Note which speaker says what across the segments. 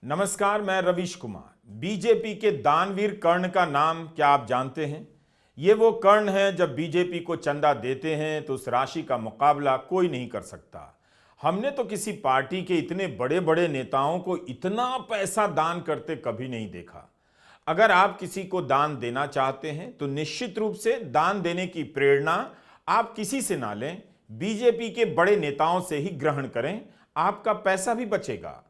Speaker 1: नमस्कार, मैं रवीश कुमार। बीजेपी के दानवीर कर्ण का नाम क्या आप जानते हैं? ये वो कर्ण है, जब बीजेपी को चंदा देते हैं तो उस राशि का मुकाबला कोई नहीं कर सकता। हमने तो किसी पार्टी के इतने बड़े बड़े नेताओं को इतना पैसा दान करते कभी नहीं देखा। अगर आप किसी को दान देना चाहते हैं तो निश्चित रूप से दान देने की प्रेरणा आप किसी से ना लें, बीजेपी के बड़े नेताओं से ही ग्रहण करें। आपका पैसा भी बचेगा।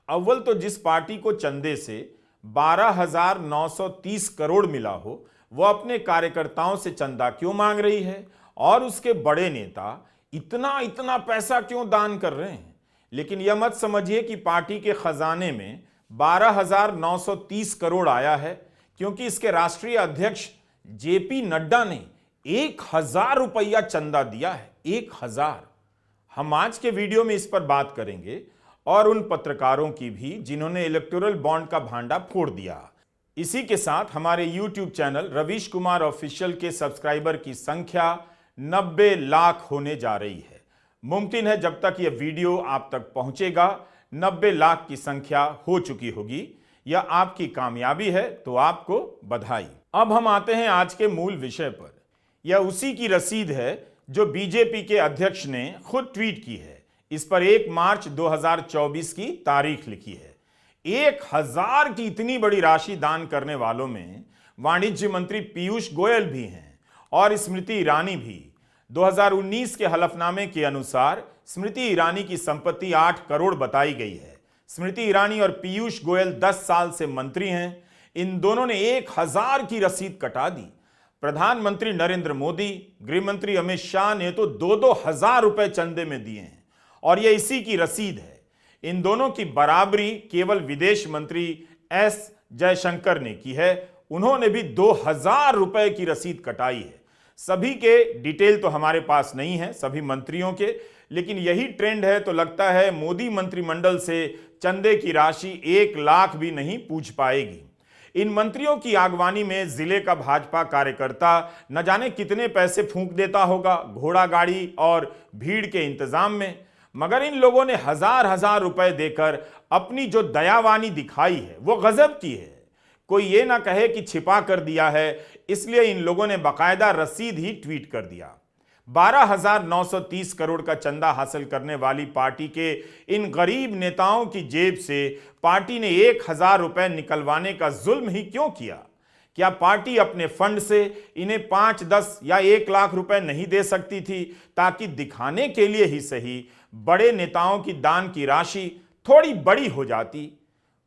Speaker 1: अव्वल तो जिस पार्टी को चंदे से 12,930 करोड़ मिला हो, वह अपने कार्यकर्ताओं से चंदा क्यों मांग रही है और उसके बड़े नेता इतना इतना पैसा क्यों दान कर रहे हैं। लेकिन यह मत समझिए कि पार्टी के खजाने में 12,930 करोड़ आया है, क्योंकि इसके राष्ट्रीय अध्यक्ष जेपी नड्डा ने 1,000 रुपया चंदा दिया है। 1,000। हम आज के वीडियो में इस पर बात करेंगे और उन पत्रकारों की भी जिन्होंने इलेक्टोरल बॉन्ड का भांडा फोड़ दिया। इसी के साथ हमारे YouTube channel Ravish Kumar official के सब्सक्राइबर की संख्या 90 लाख होने जा रही है। मुमकिन है जब तक यह वीडियो आप तक पहुंचेगा 90 लाख की संख्या हो चुकी होगी। यह आपकी कामयाबी है, तो आपको बधाई। अब हम आते हैं आज के मूल विषय पर। यह उसी की रसीद है जो बीजेपी के अध्यक्ष ने खुद ट्वीट की है। इस पर 1 मार्च 2024 की तारीख लिखी है। 1,000 की इतनी बड़ी राशि दान करने वालों में वाणिज्य मंत्री पीयूष गोयल भी हैं और स्मृति ईरानी भी। 2019 के हलफनामे के अनुसार स्मृति ईरानी की संपत्ति 8 करोड़ बताई गई है। स्मृति ईरानी और पीयूष गोयल 10 साल से मंत्री हैं। इन दोनों ने 1,000 की रसीद कटा दी। प्रधानमंत्री नरेंद्र मोदी, गृह मंत्री अमित शाह ने तो 2-2 हजार रुपए चंदे में दिए हैं और यह इसी की रसीद है। इन दोनों की बराबरी केवल विदेश मंत्री एस जयशंकर ने की है। उन्होंने भी 2,000 रुपए की रसीद कटाई है। सभी के डिटेल तो हमारे पास नहीं है, सभी मंत्रियों के, लेकिन यही ट्रेंड है तो लगता है मोदी मंत्रिमंडल से चंदे की राशि 1 लाख भी नहीं पूछ पाएगी। इन मंत्रियों की आगवानी में जिले का भाजपा कार्यकर्ता न जाने कितने पैसे फूंक देता होगा घोड़ा गाड़ी और भीड़ के इंतजाम में, मगर इन लोगों ने हजार रुपए देकर अपनी जो दयावानी दिखाई है वो गजब की है। कोई ये ना कहे कि छिपा कर दिया है, इसलिए इन लोगों ने बाकायदा रसीद ही ट्वीट कर दिया। 12,930 करोड़ का चंदा हासिल करने वाली पार्टी के इन गरीब नेताओं की जेब से पार्टी ने 1,000 रुपए निकलवाने का जुल्म ही क्यों किया? क्या पार्टी अपने फंड से इन्हें 5, 10 या 1 लाख रुपए नहीं दे सकती थी, ताकि दिखाने के लिए ही सही बड़े नेताओं की दान की राशि थोड़ी बड़ी हो जाती?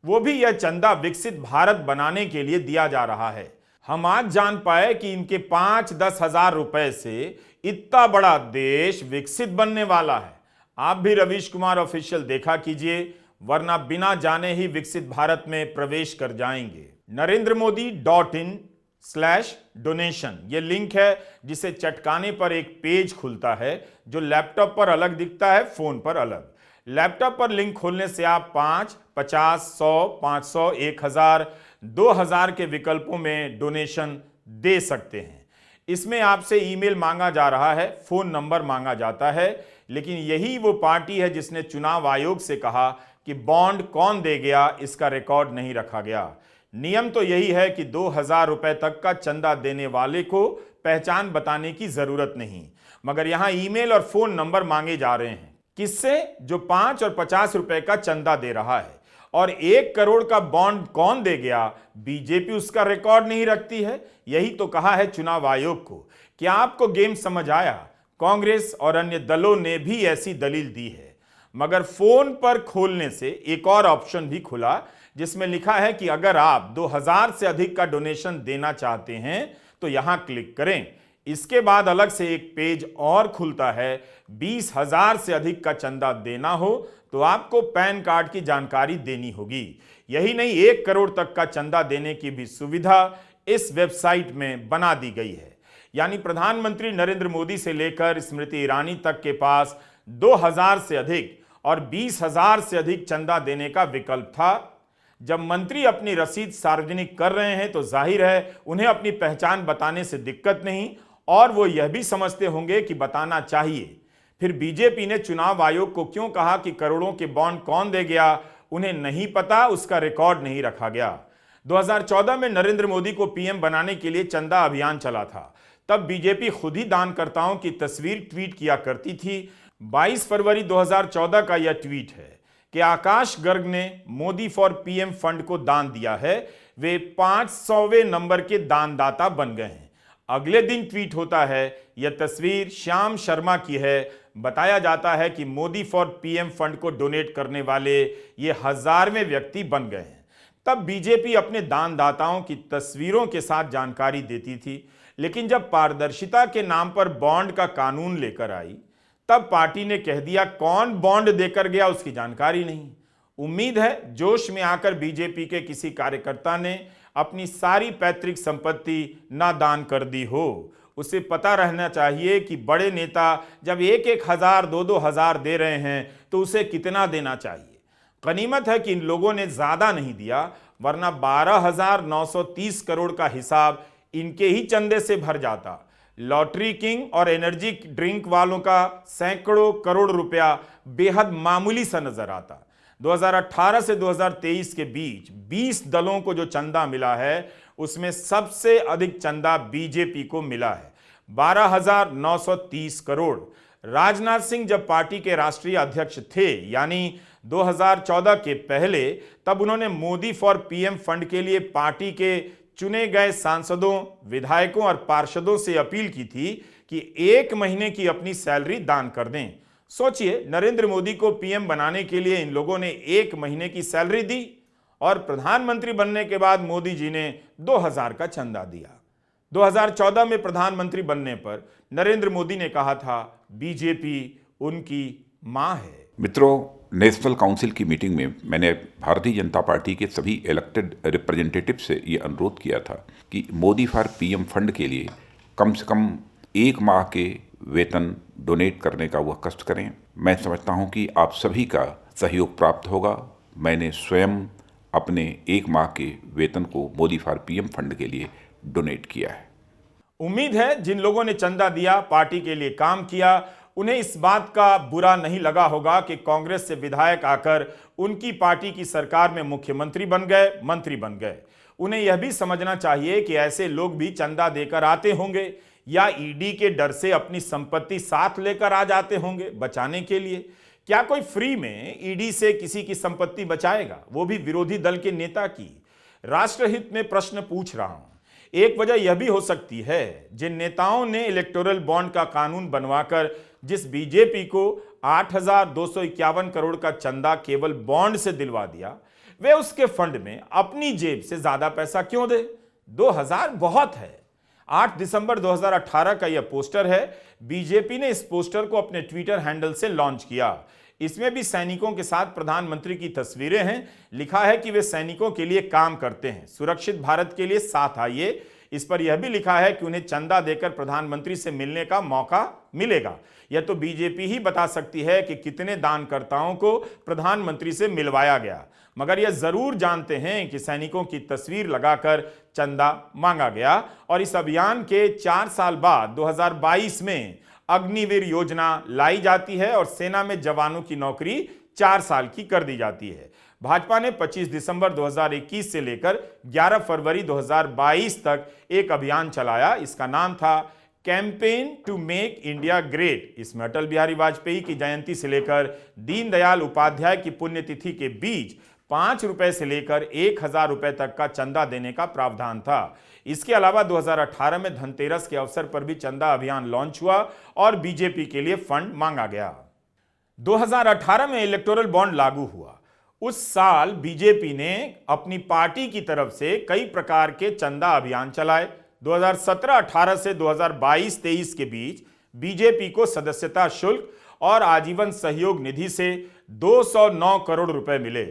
Speaker 1: वो भी यह चंदा विकसित भारत बनाने के लिए दिया जा रहा है। हम आज जान पाए कि इनके 5-10 हजार रुपए से इतना बड़ा देश विकसित बनने वाला है। आप भी रवीश कुमार ऑफिशियल देखा कीजिए, वरना बिना जाने ही विकसित भारत में प्रवेश कर जाएंगे। NarendraModi.in/donation ये लिंक है, जिसे चटकाने पर एक पेज खुलता है जो लैपटॉप पर अलग दिखता है, फोन पर अलग। लैपटॉप पर लिंक खोलने से आप 5, 50, 100, 500, 1,000, 2,000 के विकल्पों में डोनेशन दे सकते हैं। इसमें आपसे ईमेल मांगा जा रहा है, फोन नंबर मांगा जाता है, लेकिन यही वो पार्टी है जिसने चुनाव आयोग से कहा कि बॉन्ड कौन दे गया इसका रिकॉर्ड नहीं रखा गया। नियम तो यही है कि 2,000 रुपए तक का चंदा देने वाले को पहचान बताने की जरूरत नहीं, मगर यहां ईमेल और फोन नंबर मांगे जा रहे हैं। किससे? जो 5 और 50 रुपए का चंदा दे रहा है। और 1 करोड़ का बॉन्ड कौन दे गया, बीजेपी उसका रिकॉर्ड नहीं रखती है। यही तो कहा है चुनाव आयोग को। क्या आपको गेम समझ आया? कांग्रेस और अन्य दलों ने भी ऐसी दलील दी है, मगर फोन पर खोलने से एक और ऑप्शन भी खुला, जिसमें लिखा है कि अगर आप 2,000 से अधिक का डोनेशन देना चाहते हैं तो यहां क्लिक करें। इसके बाद अलग से एक पेज और खुलता है। 20,000 से अधिक का चंदा देना हो तो आपको पैन कार्ड की जानकारी देनी होगी। यही नहीं, 1 करोड़ तक का चंदा देने की भी सुविधा इस वेबसाइट में बना दी गई है। यानी प्रधानमंत्री नरेंद्र मोदी से लेकर स्मृति ईरानी तक के पास 2,000 से अधिक और 20,000 से अधिक चंदा देने का विकल्प था। जब मंत्री अपनी रसीद सार्वजनिक कर रहे हैं तो जाहिर है उन्हें अपनी पहचान बताने से दिक्कत नहीं, और वो यह भी समझते होंगे कि बताना चाहिए। फिर बीजेपी ने चुनाव आयोग को क्यों कहा कि करोड़ों के बॉन्ड कौन दे गया, उन्हें नहीं पता, उसका रिकॉर्ड नहीं रखा गया। 2014 में नरेंद्र मोदी को पीएम बनाने के लिए चंदा अभियान चला था। तब बीजेपी खुद ही दानकर्ताओं की तस्वीर ट्वीट किया करती थी। 22 फरवरी 2014 का यह ट्वीट है कि आकाश गर्ग ने मोदी फॉर पीएम फंड को दान दिया है। वे 500वें नंबर के दानदाता बन गए हैं। अगले दिन ट्वीट होता है, यह तस्वीर श्याम शर्मा की है। बताया जाता है कि मोदी फॉर पीएम फंड को डोनेट करने वाले ये 1000वें व्यक्ति बन गए हैं। तब बीजेपी अपने दानदाताओं की तस्वीरों के साथ जानकारी देती थी, लेकिन जब पारदर्शिता के नाम पर बॉन्ड का कानून लेकर आई, तब पार्टी ने कह दिया कौन बॉन्ड देकर गया उसकी जानकारी नहीं। उम्मीद है जोश में आकर बीजेपी के किसी कार्यकर्ता ने अपनी सारी पैतृक संपत्ति ना दान कर दी हो। उसे पता रहना चाहिए कि बड़े नेता जब 1-1 हजार 2-2 हजार दे रहे हैं तो उसे कितना देना चाहिए। गनीमत है कि इन लोगों ने ज्यादा नहीं दिया, वरना 12,930 करोड़ का हिसाब इनके ही चंदे से भर जाता। लॉटरी किंग और एनर्जी ड्रिंक वालों का सैकड़ों करोड़ रुपया बेहद मामूली सा नजर आता। 2018 से 2023 के बीच 20 दलों को जो चंदा मिला है उसमें सबसे अधिक चंदा बीजेपी को मिला है, 12,930 करोड़। राजनाथ सिंह जब पार्टी के राष्ट्रीय अध्यक्ष थे, यानी 2014 के पहले, तब उन्होंने मोदी फॉर पीएम फंड के लिए पार्टी के चुने गए सांसदों, विधायकों और पार्षदों से अपील की थी कि 1 महीने की अपनी सैलरी दान कर दें। सोचिए, नरेंद्र मोदी को पीएम बनाने के लिए इन लोगों ने 1 महीने की सैलरी दी और प्रधानमंत्री बनने के बाद मोदी जी ने 2000 का चंदा दिया। 2014 में प्रधानमंत्री बनने पर नरेंद्र मोदी ने कहा था बीजेपी उनकी मां है।
Speaker 2: मित्रों, नेशनल काउंसिल की मीटिंग में मैंने भारतीय जनता पार्टी के सभी इलेक्टेड रिप्रेजेंटेटिव से ये अनुरोध किया था कि मोदी फॉर पीएम फंड के लिए कम से कम 1 माह के वेतन डोनेट करने का वह कष्ट करें। मैं समझता हूं कि आप सभी का सहयोग प्राप्त होगा। मैंने स्वयं अपने 1 माह के वेतन को मोदी फॉर पीएम फंड के लिए डोनेट किया है।
Speaker 1: उम्मीद है जिन लोगों ने चंदा दिया, पार्टी के लिए काम किया, उन्हें इस बात का बुरा नहीं लगा होगा कि कांग्रेस से विधायक आकर उनकी पार्टी की सरकार में मुख्यमंत्री बन गए, मंत्री बन गए। उन्हें यह भी समझना चाहिए कि ऐसे लोग भी चंदा देकर आते होंगे या ईडी के डर से अपनी संपत्ति साथ लेकर आ जाते होंगे बचाने के लिए। क्या कोई फ्री में ईडी से किसी की संपत्ति बचाएगा, वो भी विरोधी दल के नेता की? राष्ट्रहित में प्रश्न पूछ रहा हूं। एक वजह यह भी हो सकती है, जिन नेताओं ने इलेक्टोरल बॉन्ड का कानून बनवाकर जिस बीजेपी को 8,251 करोड़ का चंदा केवल बॉन्ड से दिलवा दिया, वे उसके फंड में अपनी जेब से ज्यादा पैसा क्यों दे? 2000 बहुत है। 8 दिसंबर 2018 का यह पोस्टर है। बीजेपी ने इस पोस्टर को अपने ट्विटर हैंडल से लॉन्च किया। इसमें भी सैनिकों के साथ प्रधानमंत्री की तस्वीरें हैं। लिखा है कि वे सैनिकों के लिए काम करते हैं, सुरक्षित भारत के लिए साथ आइए। इस पर यह भी लिखा है कि उन्हें चंदा देकर प्रधानमंत्री से मिलने का मौका मिलेगा। यह तो बीजेपी ही बता सकती है कि कितने दानकर्ताओं को प्रधानमंत्री से मिलवाया गया, मगर यह जरूर जानते हैं कि सैनिकों की तस्वीर लगाकर चंदा मांगा गया। और इस अभियान के 4 साल बाद 2022 में अग्निवीर योजना लाई जाती है और सेना में जवानों की नौकरी 4 साल की कर दी जाती है। भाजपा ने 25 दिसंबर 2021 से लेकर 11 फरवरी 2022 तक एक अभियान चलाया। इसका नाम था campaign to make India great. इसमें अटल बिहारी वाजपेयी की जयंती से लेकर दीनदयाल उपाध्याय की पुण्यतिथि के बीच 5 रुपए से लेकर 1,000 रुपए तक का चंदा देने का प्रावधान था। इसके अलावा 2018 में धनतेरस के अवसर पर भी चंदा अभियान लॉन्च हुआ और बीजेपी के लिए फंड मांगा गया। 2018 में इलेक्टोरल बॉन्ड लागू हुआ। उस साल बीजेपी ने अपनी पार्टी की तरफ से कई प्रकार के चंदा अभियान चलाए। 2017-18 से 2022-23 के बीच बीजेपी को सदस्यता शुल्क और आजीवन सहयोग निधि से 209 करोड़ रुपए मिले।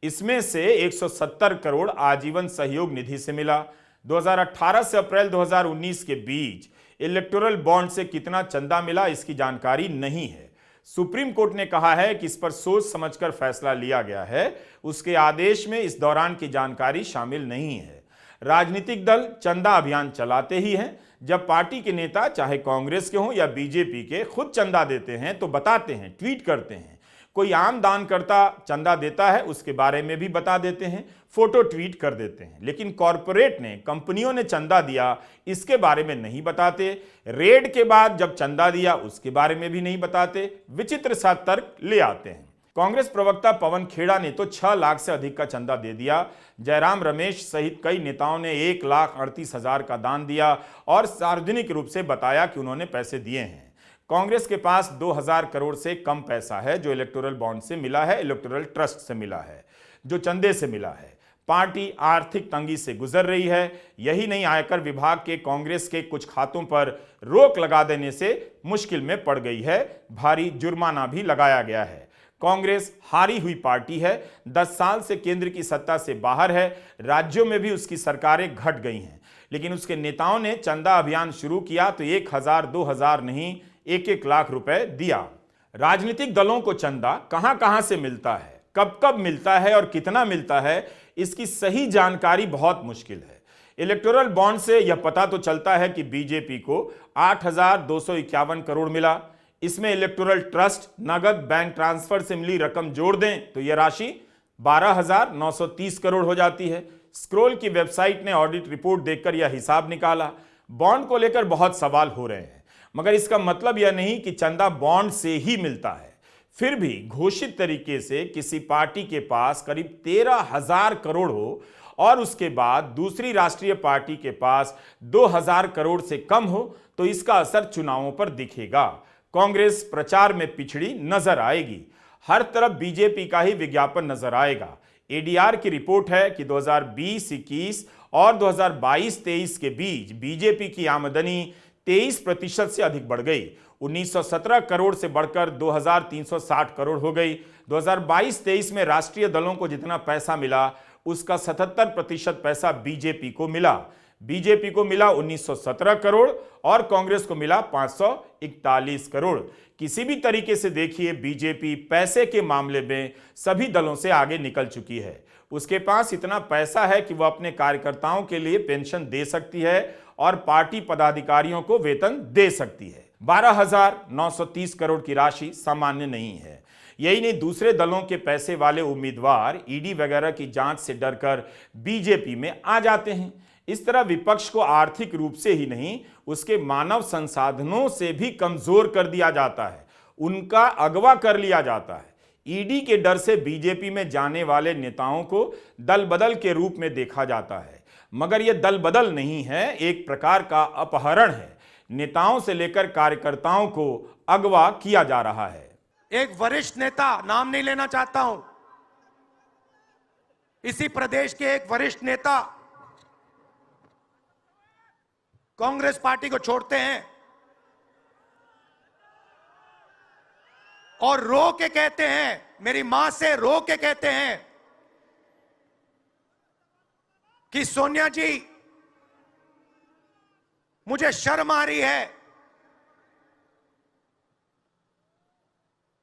Speaker 1: इसमें से 170 करोड़ आजीवन सहयोग निधि से मिला। 2018 से अप्रैल 2019 के बीच इलेक्टोरल बॉन्ड से कितना चंदा मिला, इसकी जानकारी नहीं है। सुप्रीम कोर्ट ने कहा है कि इस पर सोच समझकर फैसला लिया गया है। उसके आदेश में इस दौरान की जानकारी शामिल नहीं है। राजनीतिक दल चंदा अभियान चलाते ही हैं। जब पार्टी के नेता, चाहे कांग्रेस के हों या बीजेपी के, खुद चंदा देते हैं तो बताते हैं, ट्वीट करते हैं। कोई आम दानकर्ता चंदा देता है उसके बारे में भी बता देते हैं, फोटो ट्वीट कर देते हैं, लेकिन कॉरपोरेट ने, कंपनियों ने चंदा दिया इसके बारे में नहीं बताते। रेड के बाद जब चंदा दिया उसके बारे में भी नहीं बताते, विचित्र सा तर्क ले आते हैं। कांग्रेस प्रवक्ता पवन खेड़ा ने तो 6 लाख से अधिक का चंदा दे दिया। जयराम रमेश सहित कई नेताओं ने 1,38,000 का दान दिया और सार्वजनिक रूप से बताया कि उन्होंने पैसे दिए हैं। कांग्रेस के पास 2,000 करोड़ से कम पैसा है जो इलेक्टोरल बॉन्ड से मिला है, इलेक्टोरल ट्रस्ट से मिला है, जो चंदे से मिला है। पार्टी आर्थिक तंगी से गुजर रही है। यही नहीं, आयकर विभाग के कांग्रेस के कुछ खातों पर रोक लगा देने से मुश्किल में पड़ गई है। भारी जुर्माना भी लगाया गया है। कांग्रेस हारी हुई पार्टी है, 10 साल से केंद्र की सत्ता से बाहर है, राज्यों में भी उसकी सरकारें घट गई हैं, लेकिन उसके नेताओं ने चंदा अभियान शुरू किया तो 1,000 2,000 नहीं, 1-1 लाख रुपए दिया। राजनीतिक दलों को चंदा कहां से मिलता है, कब कब मिलता है और कितना मिलता है, इसकी सही जानकारी बहुत मुश्किल है। इलेक्टोरल बॉन्ड से यह पता तो चलता है कि बीजेपी को 8,251 करोड़ मिला। इसमें इलेक्टोरल ट्रस्ट, नगद, बैंक ट्रांसफर से मिली रकम जोड़ दें तो यह राशि 12,930 करोड़ हो जाती है। स्क्रोल की वेबसाइट ने ऑडिट रिपोर्ट देखकर यह हिसाब निकाला। बॉन्ड को लेकर बहुत सवाल हो रहे हैं, मगर इसका मतलब यह नहीं कि चंदा बॉन्ड से ही मिलता है। फिर भी घोषित तरीके से किसी पार्टी के पास करीब 13,000 करोड़ हो और उसके बाद दूसरी राष्ट्रीय पार्टी के पास 2,000 करोड़ से कम हो तो इसका असर चुनावों पर दिखेगा। कांग्रेस प्रचार में पिछड़ी नजर आएगी, हर तरफ बीजेपी का ही विज्ञापन नजर आएगा। एडीआर की रिपोर्ट है कि 2020-21 और 2022-23 के बीच बीजेपी की आमदनी 23% से अधिक बढ़ गई, 1917 करोड़ से बढ़कर 2,360 करोड़ हो गई। 2022-23 में राष्ट्रीय दलों को जितना पैसा मिला उसका 77% पैसा बीजेपी को मिला। बीजेपी को मिला 1917 करोड़ और कांग्रेस को मिला 541 करोड़। किसी भी तरीके से देखिए, बीजेपी पैसे के मामले में सभी दलों से आगे निकल चुकी है। उसके पास इतना पैसा है कि वह अपने कार्यकर्ताओं के लिए पेंशन दे सकती है और पार्टी पदाधिकारियों को वेतन दे सकती है। 12,930 करोड़ की राशि सामान्य नहीं है। यही नहीं, दूसरे दलों के पैसे वाले उम्मीदवार ईडी वगैरह की जांच से डरकर बीजेपी में आ जाते हैं। इस तरह विपक्ष को आर्थिक रूप से ही नहीं, उसके मानव संसाधनों से भी कमजोर कर दिया जाता है, उनका अगवा कर लिया जाता है। ईडी के डर से बीजेपी में जाने वाले नेताओं को दल बदल के रूप में देखा जाता है, मगर यह दल बदल नहीं है, एक प्रकार का अपहरण है। नेताओं से लेकर कार्यकर्ताओं को अगवा किया जा रहा है।
Speaker 3: एक वरिष्ठ नेता, नाम नहीं लेना चाहता हूं, इसी प्रदेश के एक वरिष्ठ नेता कांग्रेस पार्टी को छोड़ते हैं और रो के कहते हैं, मेरी मां से रो के कहते हैं कि सोनिया जी मुझे शर्म आ रही है,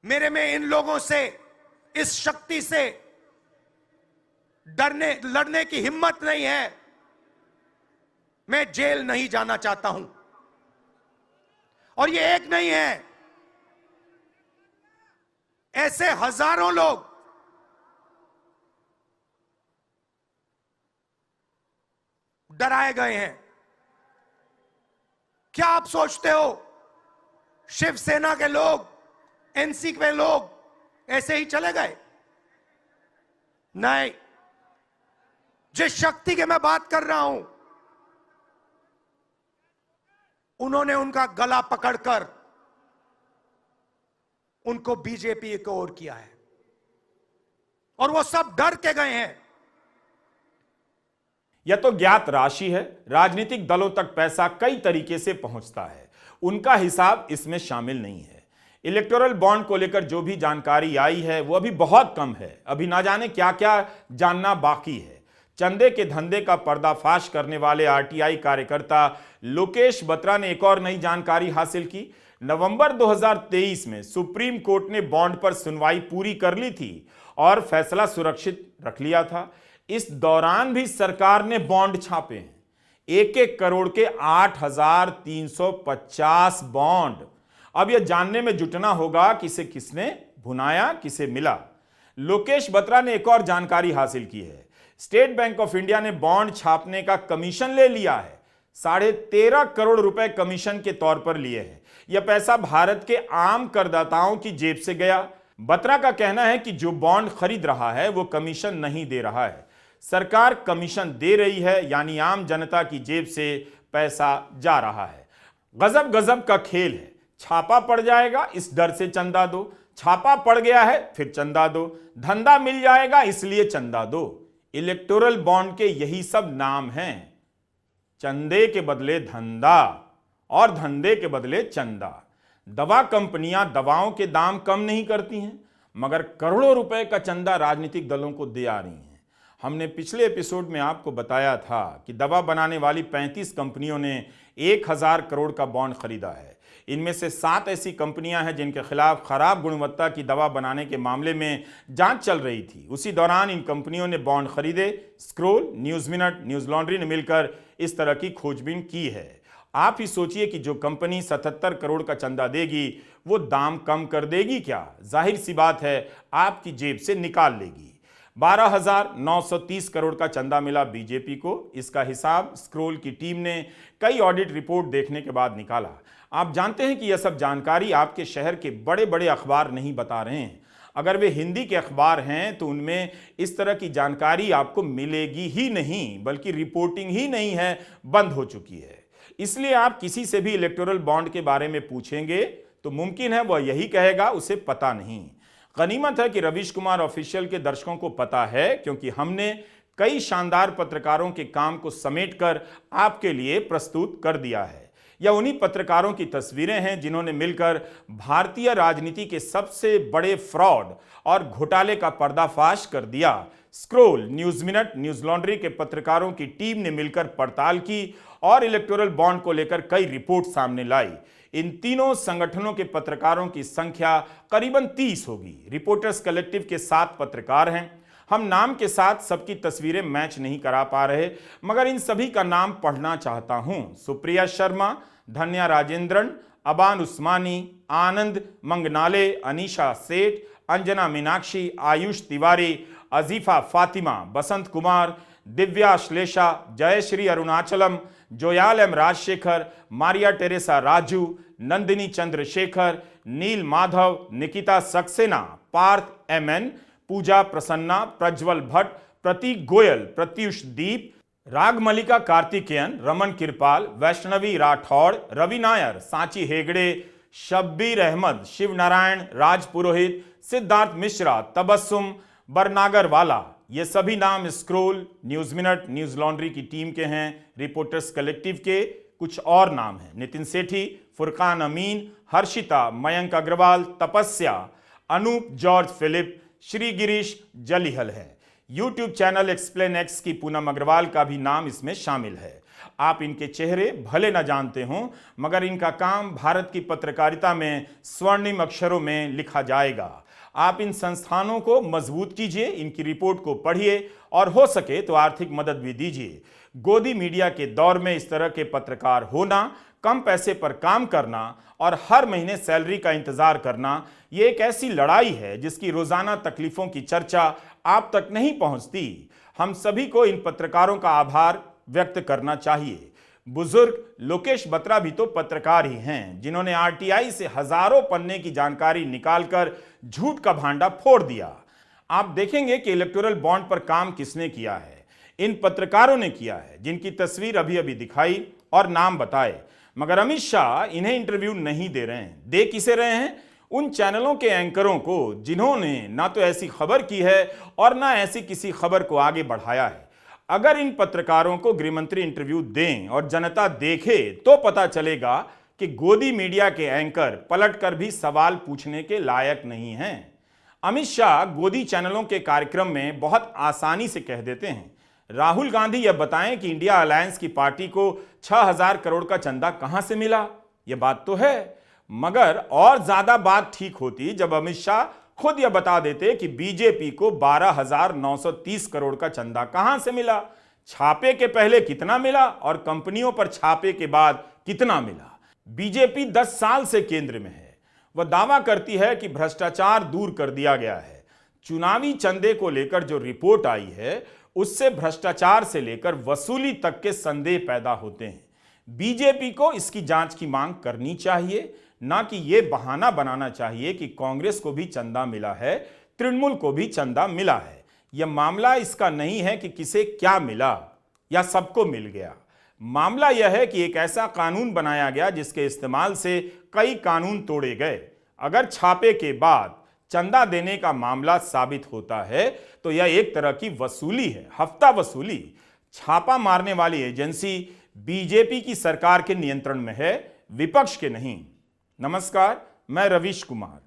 Speaker 3: मेरे में इन लोगों से, इस शक्ति से लड़ने की हिम्मत नहीं है, मैं जेल नहीं जाना चाहता हूं। और ये एक नहीं है, ऐसे हजारों लोग डराए गए हैं। क्या आप सोचते हो शिवसेना के लोग, एनसी के लोग ऐसे ही चले गए? नहीं, जिस शक्ति की मैं बात कर रहा हूं, उन्होंने उनका गला पकड़कर उनको बीजेपी की ओर किया है और वो सब डर के गए हैं।
Speaker 1: यह तो ज्ञात राशि है। राजनीतिक दलों तक पैसा कई तरीके से पहुंचता है, उनका हिसाब इसमें शामिल नहीं है। इलेक्टोरल बॉन्ड को लेकर जो भी जानकारी आई है वो अभी बहुत कम है, अभी ना जाने क्या क्या जानना बाकी है। चंदे के धंधे का पर्दाफाश करने वाले आरटीआई कार्यकर्ता लोकेश बत्रा ने एक और नई जानकारी हासिल की। नवंबर 2023 में सुप्रीम कोर्ट ने बॉन्ड पर सुनवाई पूरी कर ली थी और फैसला सुरक्षित रख लिया था। इस दौरान भी सरकार ने बॉन्ड छापे हैं, 1-1 करोड़ के 8,350 बॉन्ड। अब यह जानने में जुटना होगा कि इसे किसने भुनाया किसे मिला? लोकेश बत्रा ने एक और जानकारी हासिल की है। स्टेट बैंक ऑफ इंडिया ने बॉन्ड छापने का कमीशन ले लिया है। 13.5 करोड़ रुपए कमीशन के तौर पर लिए हैं। यह पैसा भारत के आम करदाताओं की जेब से गया। बत्रा का कहना है कि जो बॉन्ड खरीद रहा है वो कमीशन नहीं दे रहा है, सरकार कमीशन दे रही है, यानी आम जनता की जेब से पैसा जा रहा है। गजब गजब का खेल है। छापा पड़ जाएगा इस डर से चंदा दो, छापा पड़ गया है फिर चंदा दो, धंधा मिल जाएगा इसलिए चंदा दो। इलेक्टोरल बॉन्ड के यही सब नाम हैं, चंदे के बदले धंधा और धंधे के बदले चंदा। दवा कंपनियां दवाओं के दाम कम नहीं करती हैं, मगर करोड़ों रुपए का चंदा राजनीतिक दलों को दे आ रही हैं। हमने पिछले एपिसोड में आपको बताया था कि दवा बनाने वाली 35 कंपनियों ने 1000 करोड़ का बॉन्ड खरीदा है। इनमें से 7 ऐसी कंपनियां हैं जिनके खिलाफ खराब गुणवत्ता की दवा बनाने के मामले में जांच चल रही थी। उसी दौरान इन कंपनियों ने बॉन्ड खरीदे। Scroll, news minute, news laundry ने मिलकर इस तरह की खोजबीन की है। आप ही सोचिए कि जो कंपनी 77 करोड़ का चंदा देगी वो दाम कम कर देगी क्या? जाहिर सी बात है आपकी जेब से निकाल लेगी। 12,930 करोड़ का चंदा मिला बीजेपी को। इसका हिसाब स्क्रोल की टीम ने कई ऑडिट रिपोर्ट देखने के बाद निकाला। आप जानते हैं कि यह सब जानकारी आपके शहर के बड़े बड़े अखबार नहीं बता रहे हैं। अगर वे हिंदी के अखबार हैं तो उनमें इस तरह की जानकारी आपको मिलेगी ही नहीं, बल्कि रिपोर्टिंग ही नहीं है, बंद हो चुकी है। इसलिए आप किसी से भी इलेक्टोरल बॉन्ड के बारे में पूछेंगे तो मुमकिन है वह यही कहेगा उसे पता नहीं। गनीमत है कि रवीश कुमार ऑफिशियल के दर्शकों को पता है, क्योंकि हमने कई शानदार पत्रकारों के काम को समेटकर आपके लिए प्रस्तुत कर दिया है। यह उन्हीं पत्रकारों की तस्वीरें हैं जिन्होंने मिलकर भारतीय राजनीति के सबसे बड़े फ्रॉड और घोटाले का पर्दाफाश कर दिया। Scroll, news minute, news laundry के पत्रकारों की टीम ने मिलकर पड़ताल की और इलेक्टोरल बॉन्ड को लेकर कई रिपोर्ट सामने लाई। इन तीनों संगठनों के पत्रकारों की संख्या करीबन 30 होगी। रिपोर्टर्स कलेक्टिव के 7 पत्रकार हैं। हम नाम के साथ सबकी तस्वीरें मैच नहीं करा पा रहे, मगर इन सभी का नाम पढ़ना चाहता हूं। सुप्रिया शर्मा, धन्या राजेंद्रन, अबान उस्मानी, आनंद मंगनाले, अनीशा सेठ, Anjana Meenakshi, Ayush Tiwari, अजीफा Fatima, Basant Kumar, Divya Shlesha, Jayashree Arunachalam, जोयाल M Rajshekhar, Maria Teresa Raju, Nandini Chandrashekhar, नील माधव, निकिता सक्सेना, पार्थ एमएन, पूजा प्रसन्ना, प्रज्वल भट्ट, प्रतीक गोयल, प्रत्युष दीप, रागमलिका कार्तिकेयन, रमन किरपाल, वैष्णवी राठौड़, रवि नायर, सांची हेगड़े, शब्बीर अहमद, शिव नारायण, राज पुरोहित, सिद्धार्थ मिश्रा, तबस्सुम, बरनागर वाला, ये सभी नाम scroll, news minute, news laundry की टीम के हैं। रिपोर्टर्स कलेक्टिव के कुछ और नाम हैं: नितिन सेठी, फुरकान अमीन, हर्षिता, मयंक अग्रवाल, तपस्या, अनूप जॉर्ज फिलिप, श्री गिरीश जलिहल है। यूट्यूब चैनल एक्सप्लेन एक्स की पूनम अग्रवाल का भी नाम इसमें शामिल है। आप इनके चेहरे भले न जानते हों, मगर इनका काम भारत की पत्रकारिता में स्वर्णिम अक्षरों में लिखा जाएगा। आप इन संस्थानों को मजबूत कीजिए, इनकी रिपोर्ट को पढ़िए और हो सके तो आर्थिक मदद भी दीजिए। गोदी मीडिया के दौर में इस तरह के पत्रकार होना, कम पैसे पर काम करना और हर महीने सैलरी का इंतजार करना, ये एक ऐसी लड़ाई है जिसकी रोजाना तकलीफों की चर्चा आप तक नहीं पहुंचती। हम सभी को इन पत्रकारों का आभार व्यक्त करना चाहिए। बुजुर्ग लोकेश बत्रा भी तो पत्रकार ही हैं, जिन्होंने आरटीआई से हजारों पन्ने की जानकारी निकालकर झूठ का भांडा फोड़ दिया। आप देखेंगे कि इलेक्टोरल बॉन्ड पर काम किसने किया है। इन पत्रकारों ने किया है, जिनकी तस्वीर अभी अभी दिखाई और नाम बताए। मगर अमित शाह इन्हें इंटरव्यू नहीं दे रहे हैं। दे किसे रहे हैं? उन चैनलों के एंकरों को जिन्होंने ना तो ऐसी खबर की है और ना ऐसी किसी खबर को आगे बढ़ाया है। अगर इन पत्रकारों को गृहमंत्री इंटरव्यू दें और जनता देखे तो पता चलेगा कि गोदी मीडिया के एंकर पलटकर भी सवाल पूछने के लायक नहीं हैं। अमित शाह गोदी चैनलों के कार्यक्रम में बहुत आसानी से कह देते हैं, राहुल गांधी यह बताएं कि इंडिया अलायंस की पार्टी को 6000 करोड़ का चंदा कहां से मिला। यह बात तो है, मगर और ज्यादा बात ठीक होती जब अमित शाह खुद यह बता देते कि बीजेपी को 12,930 करोड़ का चंदा कहां से मिला, छापे के पहले कितना मिला और कंपनियों पर छापे के बाद कितना मिला। बीजेपी 10 साल से केंद्र में है। वह दावा करती है कि भ्रष्टाचार दूर कर दिया गया है। चुनावी चंदे को लेकर जो रिपोर्ट आई है उससे भ्रष्टाचार से लेकर वसूली तक के संदेह पैदा होते हैं। बीजेपी को इसकी जांच की मांग करनी चाहिए, ना कि यह बहाना बनाना चाहिए कि कांग्रेस को भी चंदा मिला है, तृणमूल को भी चंदा मिला है। यह मामला इसका नहीं है कि किसे क्या मिला या सबको मिल गया। मामला यह है कि एक ऐसा कानून बनाया गया जिसके इस्तेमाल से कई कानून तोड़े गए। अगर छापे के बाद चंदा देने का मामला साबित होता है तो यह एक तरह की वसूली है, हफ्ता वसूली। छापा मारने वाली एजेंसी बीजेपी की सरकार के नियंत्रण में है, विपक्ष के नहीं। नमस्कार, मैं रवीश कुमार।